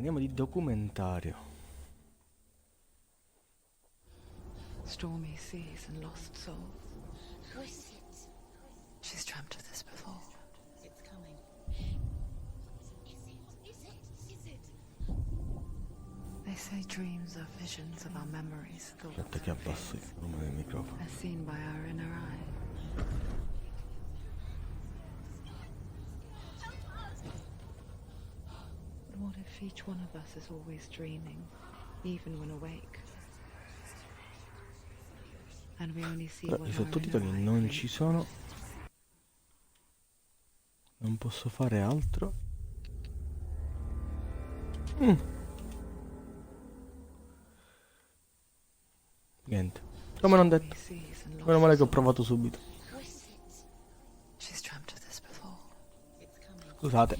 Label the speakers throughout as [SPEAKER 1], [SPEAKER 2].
[SPEAKER 1] Andiamo di documentario.
[SPEAKER 2] Stormy seas and lost souls. She's dreamt of this before.
[SPEAKER 3] It's coming.
[SPEAKER 2] They say dreams are visions of our memories,
[SPEAKER 1] Aspetta
[SPEAKER 2] thoughts,
[SPEAKER 1] che
[SPEAKER 2] and
[SPEAKER 1] abbasso il
[SPEAKER 2] fears,
[SPEAKER 1] volume del microfono.
[SPEAKER 2] as seen by our inner eye. But what if each one of us is always dreaming, even when awake? And we only see
[SPEAKER 1] Però
[SPEAKER 2] what
[SPEAKER 1] i
[SPEAKER 2] our
[SPEAKER 1] sottotitoli
[SPEAKER 2] inner eye
[SPEAKER 1] non
[SPEAKER 2] creates
[SPEAKER 1] ci
[SPEAKER 2] for
[SPEAKER 1] sono.
[SPEAKER 2] us.
[SPEAKER 1] Non posso fare altro. Niente. Come non detto.
[SPEAKER 2] Stormy seas and
[SPEAKER 1] Meno male che ho
[SPEAKER 2] lost
[SPEAKER 1] provato subito.
[SPEAKER 2] souls. She's dreamt of this before.
[SPEAKER 3] It's coming.
[SPEAKER 1] Scusate.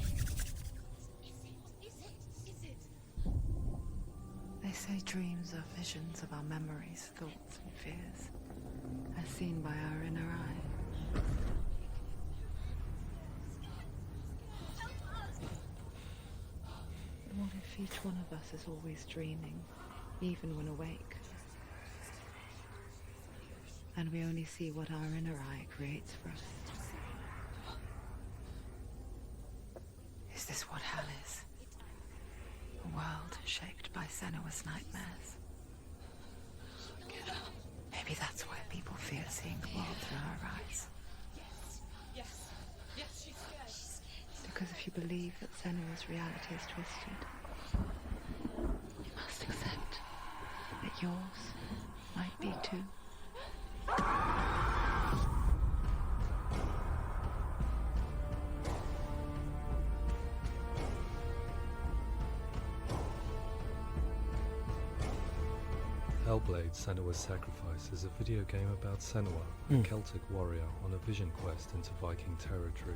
[SPEAKER 2] They say dreams are visions of our memories, thoughts, and fears, as seen by our inner eye. But what if each one of us is always dreaming, even when awake? And we only see what our inner eye creates for us. Is this what hell is? A world shaped by Senua's nightmares. Maybe that's why people fear seeing the world through our eyes.
[SPEAKER 3] Yes, she's scared.
[SPEAKER 2] Because if you believe that Senua's reality is twisted, you must accept that yours might be too.
[SPEAKER 4] Hellblade: Senua's Sacrifice is a video game about Senua, a Celtic warrior on a vision quest into Viking territory.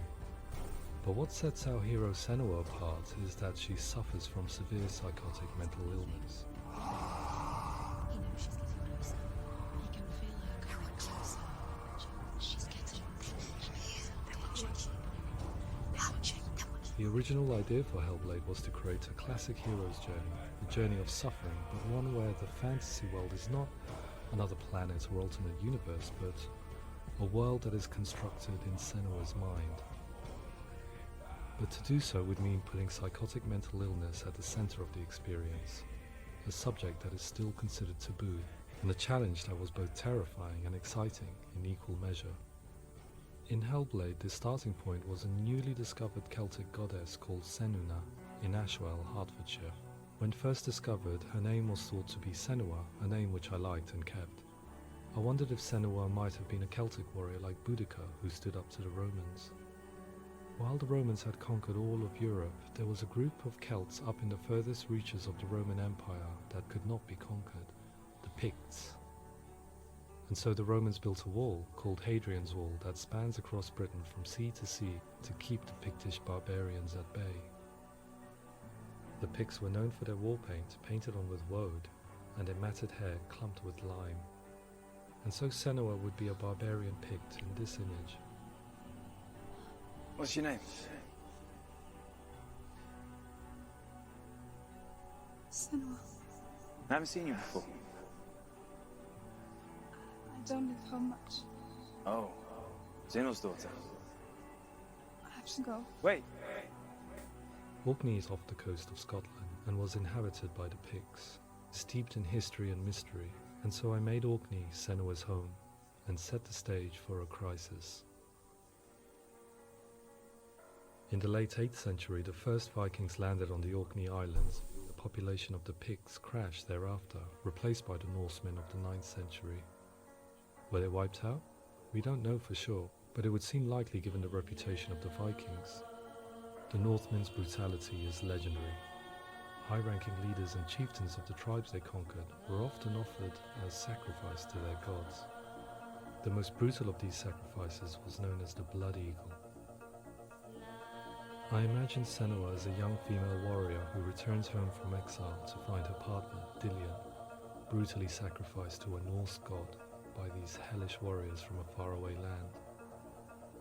[SPEAKER 4] But what sets our hero Senua apart is that she suffers from severe psychotic mental illness.
[SPEAKER 3] He knows she's getting closer. He can feel her coming closer. She's getting closer. They're watching.
[SPEAKER 4] The original idea for Hellblade was to create a classic hero's journey, a journey of suffering, but one where the fantasy world is not another planet or alternate universe, but a world that is constructed in Senua's mind. But to do so would mean putting psychotic mental illness at the center of the experience, a subject that is still considered taboo, and a challenge that was both terrifying and exciting in equal measure. In Hellblade, the starting point was a newly discovered Celtic goddess called Senua in Ashwell, Hertfordshire. When first discovered, her name was thought to be Senua, a name which I liked and kept. I wondered if Senua might have been a Celtic warrior like Boudica who stood up to the Romans. While the Romans had conquered all of Europe, there was a group of Celts up in the furthest reaches of the Roman Empire that could not be conquered, the Picts. And so the Romans built a wall, called Hadrian's Wall, that spans across Britain from sea to sea to keep the Pictish barbarians at bay. The Picts were known for their war paint, painted on with woad, and their matted hair clumped with lime. And so Senua would be a barbarian Pict in this image.
[SPEAKER 5] What's your name?
[SPEAKER 6] Senua,
[SPEAKER 5] I haven't seen you before.
[SPEAKER 6] I don't live home much.
[SPEAKER 5] Oh, Zeno's daughter.
[SPEAKER 6] I have to go.
[SPEAKER 5] Wait.
[SPEAKER 4] Orkney is off the coast of Scotland and was inhabited by the Picts, steeped in history and mystery, and so I made Orkney Senua's home and set the stage for a crisis. In the late 8th century, the first Vikings landed on the Orkney Islands. The population of the Picts crashed thereafter, replaced by the Norsemen of the 9th century. Were they wiped out? We don't know for sure, but it would seem likely given the reputation of the Vikings. The Northmen's brutality is legendary. High-ranking leaders and chieftains of the tribes they conquered were often offered as sacrifice to their gods. The most brutal of these sacrifices was known as the Blood Eagle. I imagine Senua as a young female warrior who returns home from exile to find her partner, Dillian, brutally sacrificed to a Norse god by these hellish warriors from a faraway land.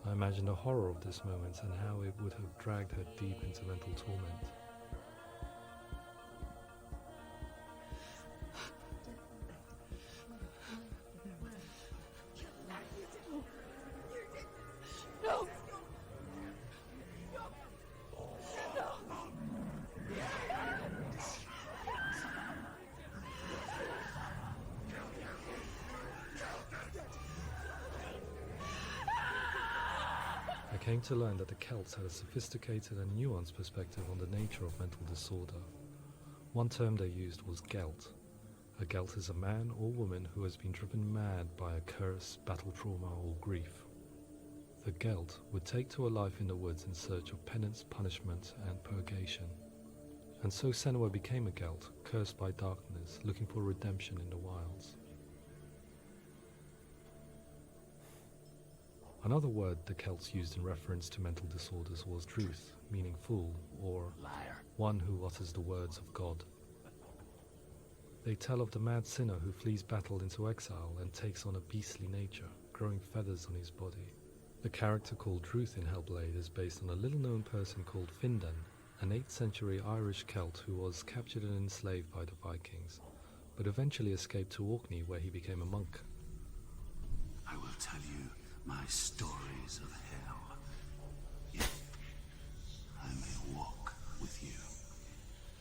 [SPEAKER 4] I imagine the horror of this moment and how it would have dragged her deep into mental torment. came to learn that the Celts had a sophisticated and nuanced perspective on the nature of mental disorder. One term they used was Gelt. A Gelt is a man or woman who has been driven mad by a curse, battle trauma, or grief. The Gelt would take to a life in the woods in search of penance, punishment, and purgation. And so Senua became a Gelt, cursed by darkness, looking for redemption in the wilds. Another word the Celts used in reference to mental disorders was druth, meaning fool, or liar, one who utters the words of God. They tell of the mad sinner who flees battle into exile and takes on a beastly nature, growing feathers on his body. The character called Druth in Hellblade is based on a little-known person called Findan, an 8th century Irish Celt who was captured and enslaved by the Vikings, but eventually escaped to Orkney where he became a monk.
[SPEAKER 7] I will tell you my stories of hell, if I may walk with you.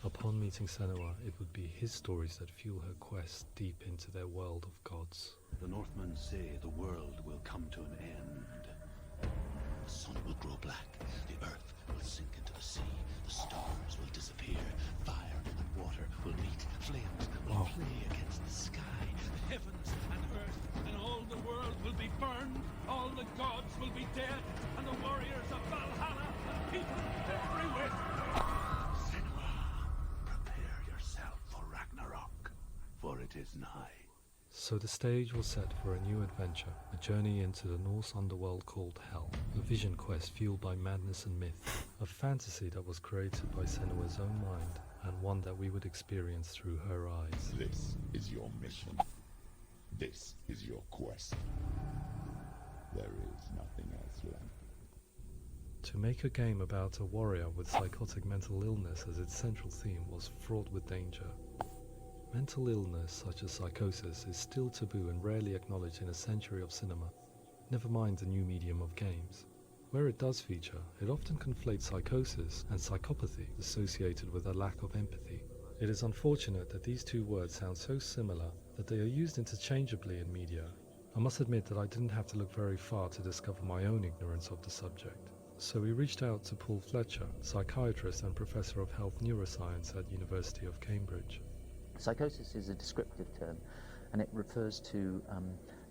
[SPEAKER 4] Upon meeting Senua, it would be his stories that fuel her quest deep into their world of gods.
[SPEAKER 7] The Northmen say the world will come to an end. The sun will grow black, the earth will sink into the sea, the stars will disappear, fire and water will meet, flames will play against the sky, the heavens and earth and all the world will be burned, all the gods will be dead, and the warriors of Valhalla and people everywhere. Senua, prepare yourself for Ragnarok, for it is nigh.
[SPEAKER 4] So the stage was set for a new adventure, a journey into the Norse underworld called Hell, a vision quest fueled by madness and myth, a fantasy that was created by Senua's own mind, and one that we would experience through her eyes.
[SPEAKER 8] This is your mission. This is your quest. There is nothing else left.
[SPEAKER 4] To make a game about a warrior with psychotic mental illness as its central theme was fraught with danger. Mental illness, such as psychosis, is still taboo and rarely acknowledged in a century of cinema, never mind the new medium of games. Where it does feature, it often conflates psychosis and psychopathy associated with a lack of empathy. It is unfortunate that these two words sound so similar that they are used interchangeably in media. I must admit that I didn't have to look very far to discover my own ignorance of the subject. So we reached out to Paul Fletcher, psychiatrist and professor of health neuroscience at University of Cambridge.
[SPEAKER 9] Psychosis is a descriptive term, and it refers to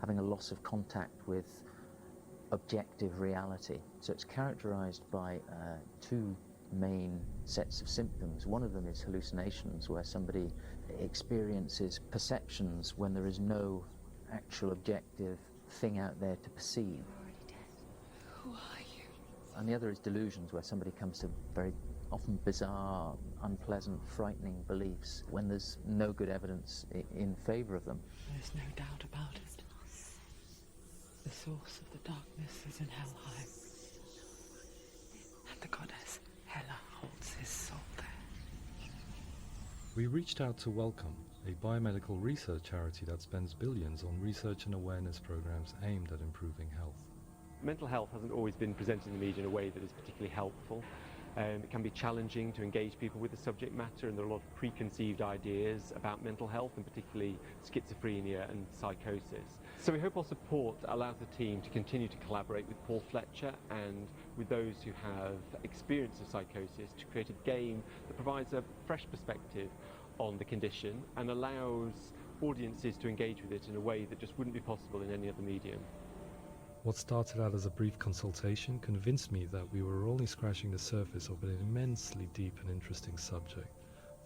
[SPEAKER 9] having a loss of contact with objective reality. So it's characterized by two main sets of symptoms. One of them is hallucinations, where somebody experiences perceptions when there is no actual objective thing out there to perceive.
[SPEAKER 2] Who are you?
[SPEAKER 9] And the other is delusions, where somebody comes to very often bizarre, unpleasant, frightening beliefs when there's no good evidence in favor of them.
[SPEAKER 2] There's no doubt about it. The source of the darkness is in Helheim. And the goddess Hela holds his soul there.
[SPEAKER 4] We reached out to Welcome, a biomedical research charity that spends billions on research and awareness programs aimed at improving health.
[SPEAKER 10] Mental health hasn't always been presented in the media in a way that is particularly helpful. It can be challenging to engage people with the subject matter, and there are a lot of preconceived ideas about mental health, and particularly schizophrenia and psychosis. So we hope our support allows the team to continue to collaborate with Paul Fletcher and with those who have experience of psychosis to create a game that provides a fresh perspective on the condition and allows audiences to engage with it in a way that just wouldn't be possible in any other medium.
[SPEAKER 4] What started out as a brief consultation convinced me that we were only scratching the surface of an immensely deep and interesting subject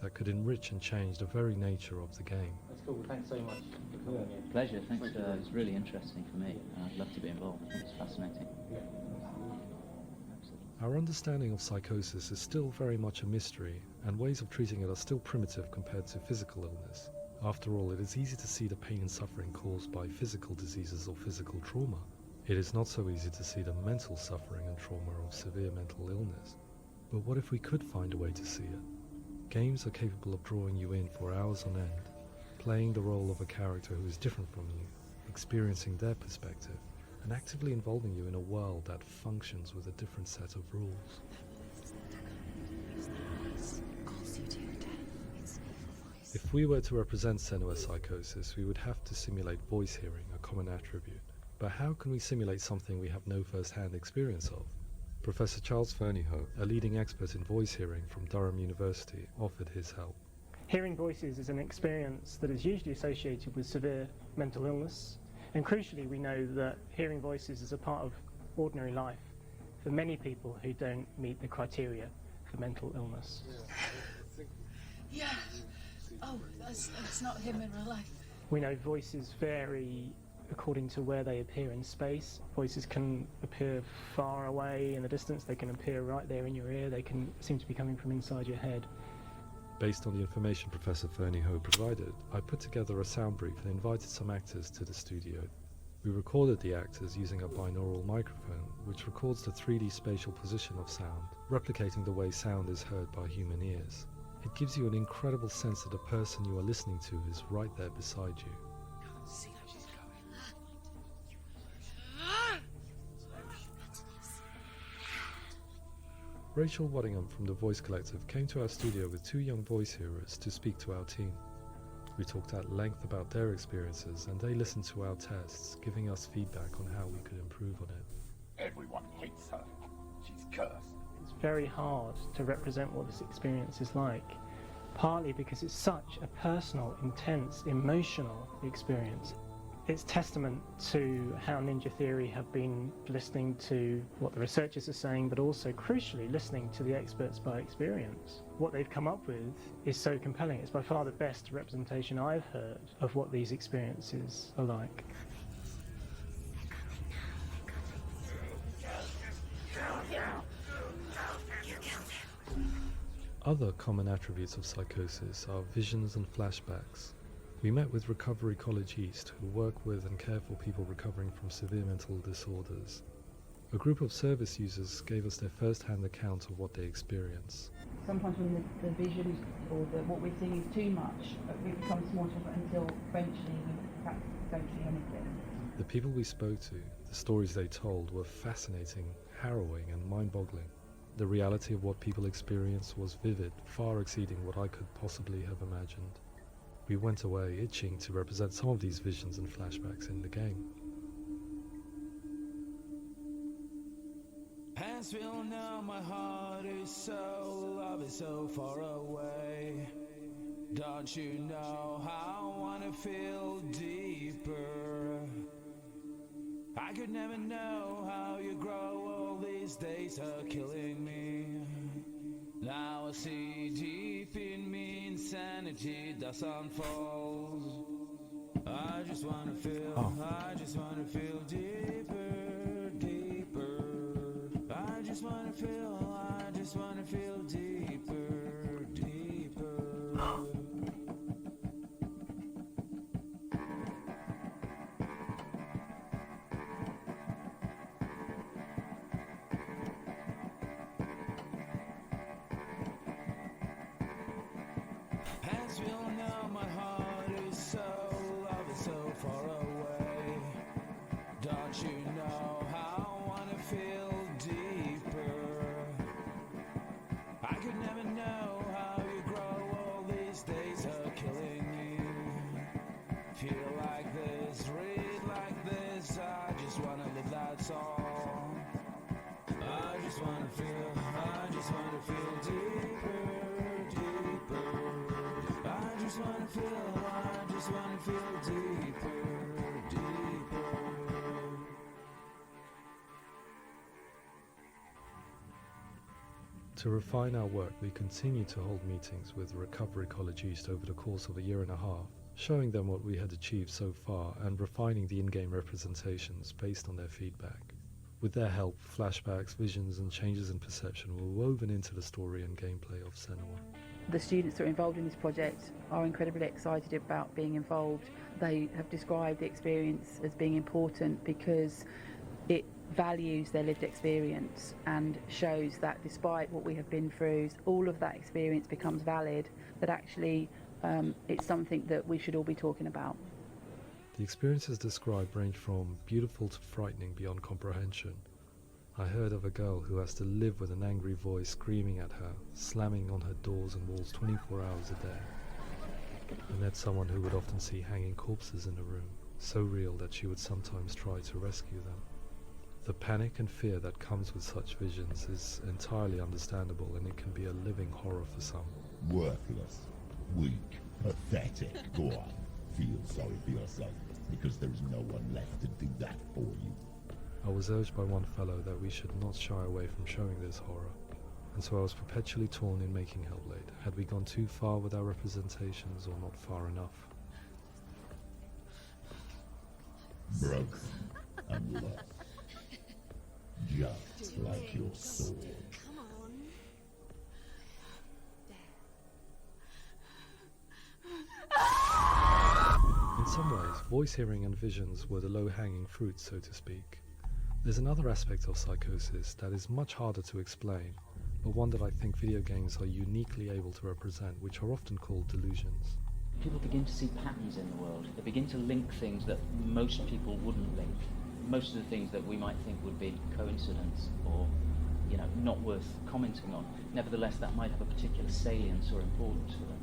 [SPEAKER 4] that could enrich and change the very nature of the game.
[SPEAKER 9] That's cool. Thanks so much for coming. Pleasure. Thanks. It's really interesting for me. I'd love to be involved. It's fascinating.
[SPEAKER 4] Our understanding of psychosis is still very much a mystery, and ways of treating it are still primitive compared to physical illness. After all, it is easy to see the pain and suffering caused by physical diseases or physical trauma. It is not so easy to see the mental suffering and trauma of severe mental illness. But what if we could find a way to see it? Games are capable of drawing you in for hours on end, playing the role of a character who is different from you, experiencing their perspective, and actively involving you in a world that functions with a different set of rules. If we were to represent Senua's psychosis, we would have to simulate voice hearing, a common attribute. But how can we simulate something we have no first-hand experience of? Professor Charles Fernyhough, a leading expert in voice hearing from Durham University, offered his help.
[SPEAKER 11] Hearing voices is an experience that is usually associated with severe mental illness, and crucially we know that hearing voices is a part of ordinary life for many people who don't meet the criteria for mental illness.
[SPEAKER 3] Yeah. Oh, that's not him in real life.
[SPEAKER 11] We know voices vary according to where they appear in space. Voices can appear far away in the distance, they can appear right there in your ear, they can seem to be coming from inside your head.
[SPEAKER 4] Based on the information Professor Fernyhough provided, I put together a sound brief and invited some actors to the studio. We recorded the actors using a binaural microphone, which records the 3D spatial position of sound, replicating the way sound is heard by human ears. It gives you an incredible sense that the person you are listening to is right there beside you. Rachel Waddingham from the Voice Collective came to our studio with 2 young voice hearers to speak to our team. We talked at length about their experiences and they listened to our tests, giving us feedback on how we could improve on it.
[SPEAKER 8] Everyone hates her. She's cursed.
[SPEAKER 11] It's very hard to represent what this experience is like, partly because it's such a personal, intense, emotional experience. It's testament to how Ninja Theory have been listening to what the researchers are saying, but also, crucially, listening to the experts by experience. What they've come up with is so compelling. It's by far the best representation I've heard of what these experiences are like.
[SPEAKER 4] Other common attributes of psychosis are visions and flashbacks. We met with Recovery College East, who work with and care for people recovering from severe mental disorders. A group of service users gave us their first-hand account of what they experience.
[SPEAKER 12] Sometimes when the vision or what we're seeing is too much, it becomes more difficult until eventually we perhaps don't see anything.
[SPEAKER 4] The people we spoke to, the stories they told, were fascinating, harrowing and mind-boggling. The reality of what people experienced was vivid, far exceeding what I could possibly have imagined. We went away itching to represent some of these visions and flashbacks in the game.
[SPEAKER 13] Hands will know my heart is so, love is so far away. Don't you know how I wanna feel deeper? I could never know how you grow, all these days are killing me. Now I see deep in me insanity does unfold. I just wanna feel, I just wanna feel deeper, deeper. I just wanna feel deeper, deeper. Hands will know my heart is so, love is so far away. Don't you know how I wanna feel deeper? I could never know how you grow, all these days are killing me. Feel like this, read like this, I just wanna live, that's all. I just wanna feel deeper, deeper. I just wanna feel deeper, deeper.
[SPEAKER 4] To refine our work, we continue to hold meetings with Recovery College East over the course of a year and a half, showing them what we had achieved so far and refining the in-game representations based on their feedback. With their help, flashbacks, visions and changes in perception were woven into the story and gameplay of Senua.
[SPEAKER 12] The students that are involved in this project are incredibly excited about being involved. They have described the experience as being important because it values their lived experience and shows that despite what we have been through, all of that experience becomes valid, that actually it's something that we should all be talking about.
[SPEAKER 4] The experiences described range from beautiful to frightening beyond comprehension. I heard of a girl who has to live with an angry voice screaming at her, slamming on her doors and walls 24 hours a day. I met someone who would often see hanging corpses in a room, so real that she would sometimes try to rescue them. The panic and fear that comes with such visions is entirely understandable, and it can be a living horror for some.
[SPEAKER 8] Worthless, weak, pathetic. Go on, feel sorry for yourself, because there is no one left to do that for you.
[SPEAKER 4] I was urged by one fellow that we should not shy away from showing this horror, and so I was perpetually torn in making Hellblade. Had we gone too far with our representations, or not far enough?
[SPEAKER 8] Broken and lost, just like your soul.
[SPEAKER 3] Come on.
[SPEAKER 4] In some ways, voice hearing and visions were the low-hanging fruit, so to speak. There's another aspect of psychosis that is much harder to explain, but one that I think video games are uniquely able to represent, which are often called delusions.
[SPEAKER 9] People begin to see patterns in the world. They begin to link things that most people wouldn't link. Most of the things that we might think would be coincidence or, not worth commenting on. Nevertheless, that might have a particular salience or importance for them.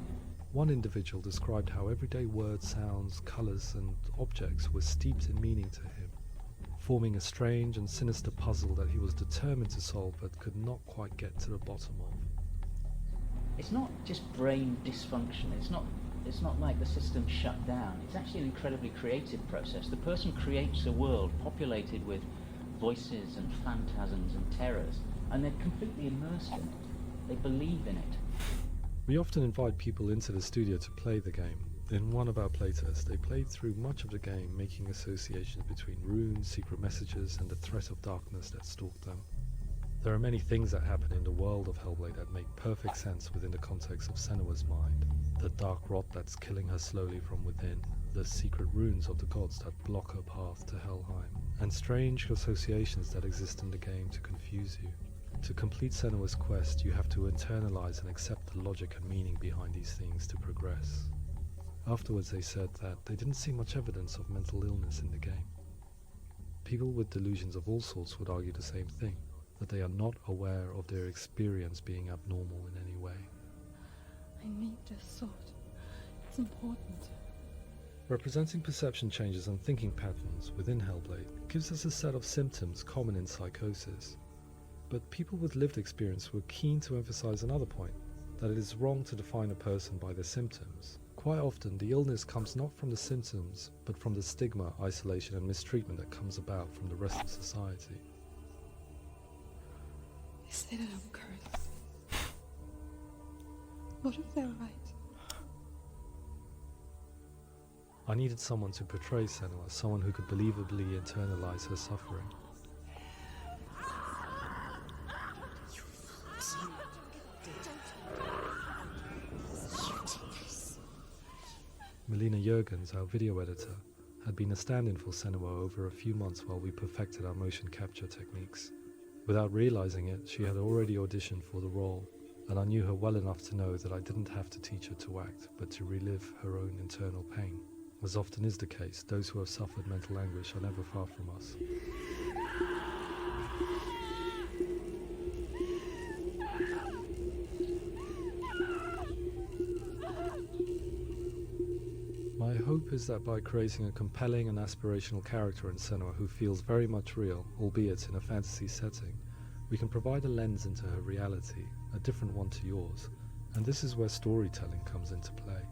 [SPEAKER 4] One individual described how everyday words, sounds, colours and objects were steeped in meaning to him, forming a strange and sinister puzzle that he was determined to solve but could not quite get to the bottom of.
[SPEAKER 9] It's not just brain dysfunction. It's not like the system shut down. It's actually an incredibly creative process. The person creates a world populated with voices and phantasms and terrors, and they're completely immersed in it. They believe in it.
[SPEAKER 4] We often invite people into the studio to play the game. In one of our playtests, they played through much of the game, making associations between runes, secret messages, and the threat of darkness that stalked them. There are many things that happen in the world of Hellblade that make perfect sense within the context of Senua's mind. The dark rot that's killing her slowly from within, the secret runes of the gods that block her path to Helheim, and strange associations that exist in the game to confuse you. To complete Senua's quest, you have to internalize and accept the logic and meaning behind these things to progress. Afterwards they said that they didn't see much evidence of mental illness in the game. People with delusions of all sorts would argue the same thing, that they are not aware of their experience being abnormal in any way.
[SPEAKER 6] I need this sword. It's important.
[SPEAKER 4] Representing perception changes and thinking patterns within Hellblade gives us a set of symptoms common in psychosis. But people with lived experience were keen to emphasize another point, that it is wrong to define a person by their symptoms. Quite often, the illness comes not from the symptoms, but from the stigma, isolation and mistreatment that comes about from the rest of society.
[SPEAKER 6] They say that I'm cursed. What if they're right?
[SPEAKER 4] I needed someone to portray Senua, someone who could believably internalize her suffering. Melina Jurgens, our video editor, had been a stand-in for Senua over a few months while we perfected our motion capture techniques. Without realizing it, she had already auditioned for the role, and I knew her well enough to know that I didn't have to teach her to act, but to relive her own internal pain. As often is the case, those who have suffered mental anguish are never far from us. My hope is that by creating a compelling and aspirational character in Senua who feels very much real, albeit in a fantasy setting, we can provide a lens into her reality, a different one to yours, and this is where storytelling comes into play.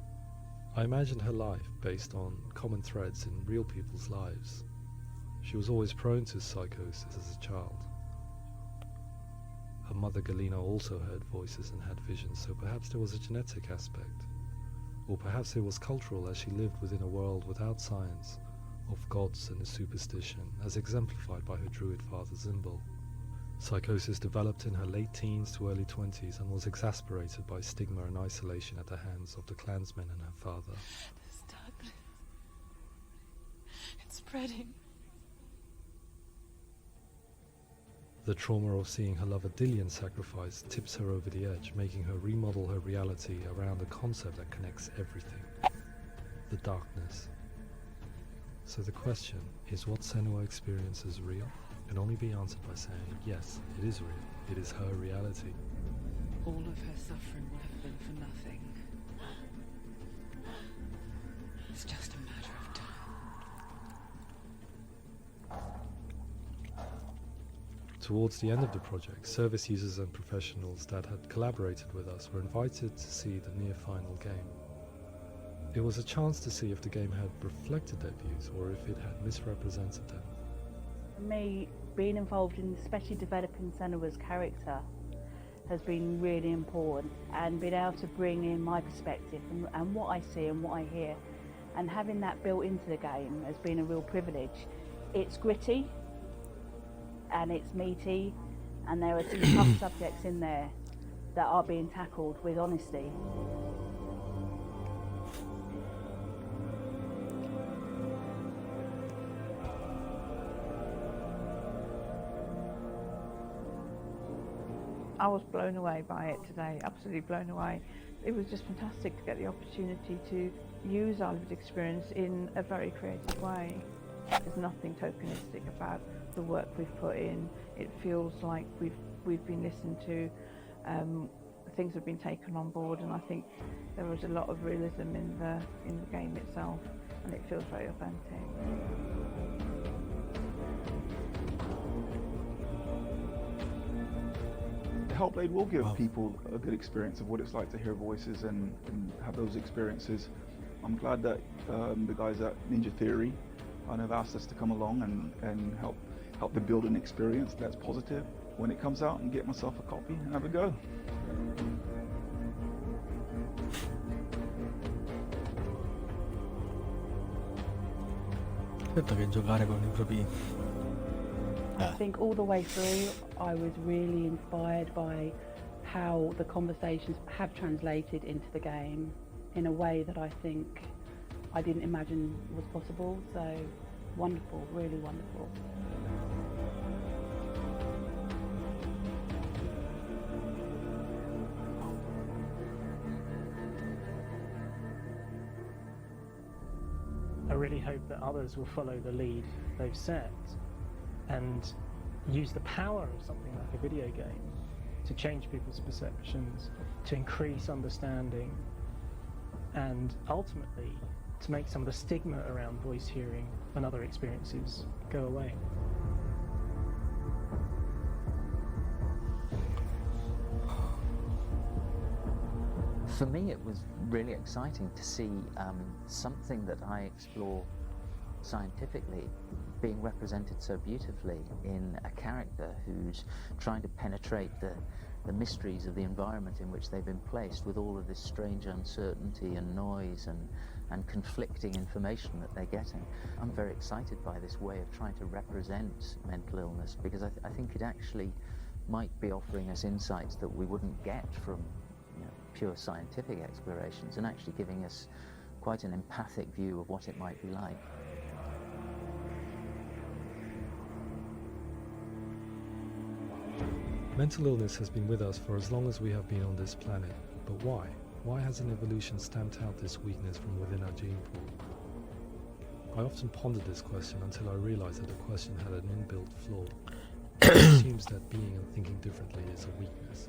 [SPEAKER 4] I imagined her life based on common threads in real people's lives. She was always prone to psychosis as a child. Her mother Galina also heard voices and had visions, so perhaps there was a genetic aspect. Or perhaps it was cultural, as she lived within a world without science, of gods and a superstition, as exemplified by her druid father Zimbal. Psychosis developed in her late teens to early 20s and was exasperated by stigma and isolation at the hands of the clansmen and her father.
[SPEAKER 6] This darkness. It's spreading.
[SPEAKER 4] The trauma of seeing her lover Dillian sacrificed tips her over the edge, making her remodel her reality around a concept that connects everything: the darkness. So the question, is what Senua experiences real? Can only be answered by saying, yes, it is real. It is her reality.
[SPEAKER 2] All of her suffering would have been for nothing. It's just a matter of time.
[SPEAKER 4] Towards the end of the project, service users and professionals that had collaborated with us were invited to see the near final game. It was a chance to see if the game had reflected their views or if it had misrepresented them.
[SPEAKER 12] For me, being involved in especially developing Senua's character has been really important, and being able to bring in my perspective and what I see and what I hear, and having that built into the game has been a real privilege. It's gritty and it's meaty, and there are some tough subjects in there that are being tackled with honesty.
[SPEAKER 14] I was blown away by it today, absolutely blown away. It was just fantastic to get the opportunity to use our lived experience in a very creative way. There's nothing tokenistic about the work we've put in. It feels like we've been listened to, things have been taken on board, and I think there was a lot of realism in the game itself, and it feels very authentic.
[SPEAKER 15] Hellblade will give people a good experience of what it's like to hear voices and have those experiences. I'm glad that the guys at Ninja Theory have asked us to come along and help them build an experience that's positive when it comes out, and get myself a copy and have a go.
[SPEAKER 1] Certo che giocare con i propri...
[SPEAKER 12] I think all the way through I was really inspired by how the conversations have translated into the game in a way that I think I didn't imagine was possible. So wonderful, really wonderful.
[SPEAKER 11] I really hope that others will follow the lead they've set and use the power of something like a video game to change people's perceptions, to increase understanding, and ultimately to make some of the stigma around voice hearing and other experiences go away.
[SPEAKER 9] For me, it was really exciting to see something that I explore scientifically being represented so beautifully in a character who's trying to penetrate the mysteries of the environment in which they've been placed, with all of this strange uncertainty and noise and conflicting information that they're getting. I'm very excited by this way of trying to represent mental illness, because I think it actually might be offering us insights that we wouldn't get from pure scientific explorations, and actually giving us quite an empathic view of what it might be like.
[SPEAKER 4] Mental illness has been with us for as long as we have been on this planet, but why? Why hasn't evolution stamped out this weakness from within our gene pool? I often pondered this question until I realized that the question had an inbuilt flaw. It assumes that being and thinking differently is a weakness.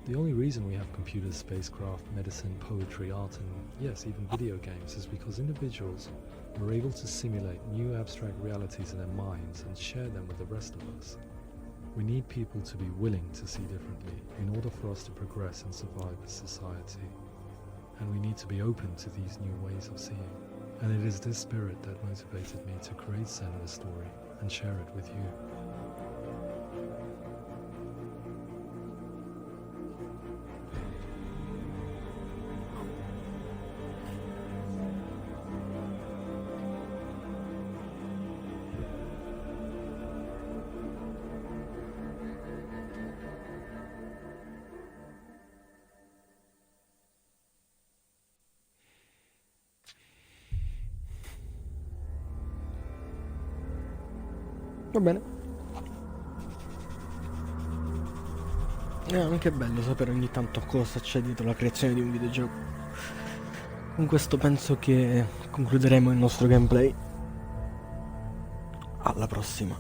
[SPEAKER 4] The only reason we have computers, spacecraft, medicine, poetry, art, and yes, even video games is because individuals are able to simulate new abstract realities in their minds and share them with the rest of us. We need people to be willing to see differently in order for us to progress and survive as society. And we need to be open to these new ways of seeing. And it is this spirit that motivated me to create Senua's story and share it with you.
[SPEAKER 1] Va bene. È anche bello sapere ogni tanto a cosa c'è dietro la creazione di un videogioco. Con questo penso che concluderemo il nostro gameplay. Alla prossima.